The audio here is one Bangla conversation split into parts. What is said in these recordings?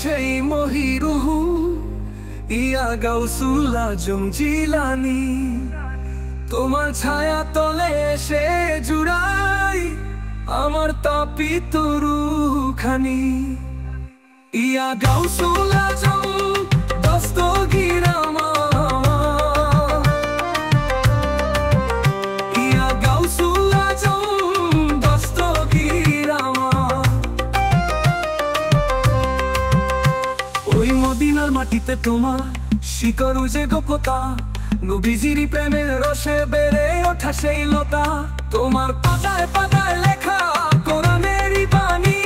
সেই মহিরুহু, ইয়া গাউসুল আজম জিলানী। তোমার ছায়া তলে এসে জুড়াই আমার তাপিত রুখানি। ইয়া গাউসুল আজম দস্তগীর আমার, ইয়া গাউসুল আজম দস্তগীর আমার। ওই মদিনার মাটিতে তোমার শিকড় যে গোপতা, নবীজির প্রেমের রসে বেড়ে ওঠা সেই লতা। তোমার পাতায় পাতায় লেখা কোরআনেরই বাণী,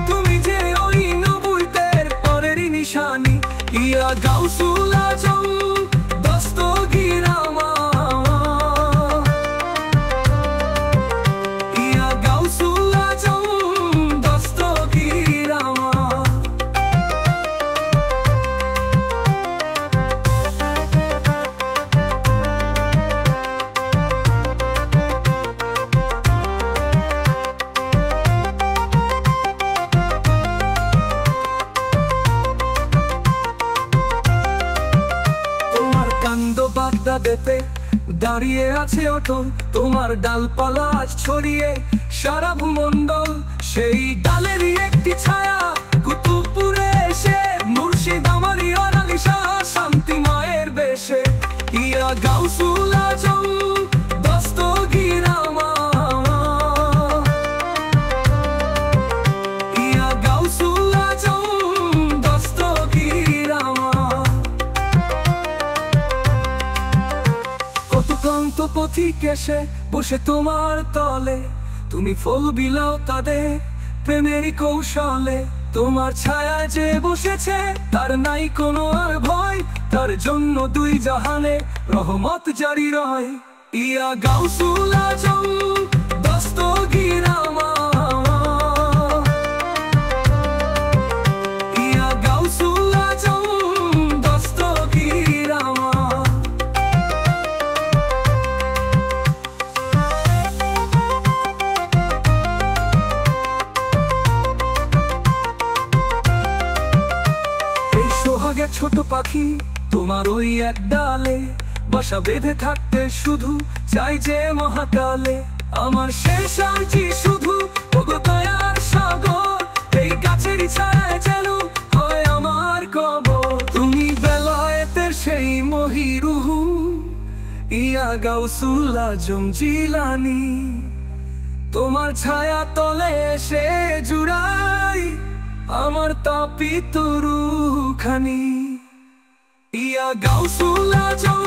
তুমি যে ওই নবুয়তের পরেরই নিশানি। ইয়া গাউসুল আজম দস্তগীর আমার, ইয়া গাউসুল আজম দস্তগীর আমার। বাগদাদেতে দাঁড়িয়ে আছে অটল, তোমার ডালপালা আজ ছড়িয়ে সারা ভূমণ্ডল। সেই ডালেরই একটি ছায়া কুতুবপুরে এসে, মুর্শিদ আমারই অনালি শাহ শান্তি মায়ের বেশে। ইয়া গাউসুল আজম দস্তগীর আমার, ইয়া গাউসুল আজম দস্তগীর আমার। ক্লান্ত পথিক এসে বসে তোমার তলে, তুমি ফুল বিলাও তাদের প্রেমেরই কৌশলে। তোমার ছায়া যে বসেছে তার নাই কোনো আর ভয়, তার জন্য দুই জাহানে রহমত জারি রয়। ইয়া গাউসুল আজম দস্তগীর আমার, ইয়া গাউসুল আজম দস্তগীর আমার। সোহাগের ছোট পাখি তোমার ওই এক ডালে, বাসা বেঁধে থাকতে শুধু চাই যে মহাকালে। আমার শেষ আর্জি শুধু ওগো দয়ার সাগর, এই গাছেরই ছায়ায় যেন হয় আমার কবর। তুমি বেলায়েতের সেই মহিরুহু, ইয়া গাউসুল আজম জিলানী। তোমার ছায়া তলে এসে জুড়াই আমার তাপিত রুখানি। ইয়া গাউসুল আজম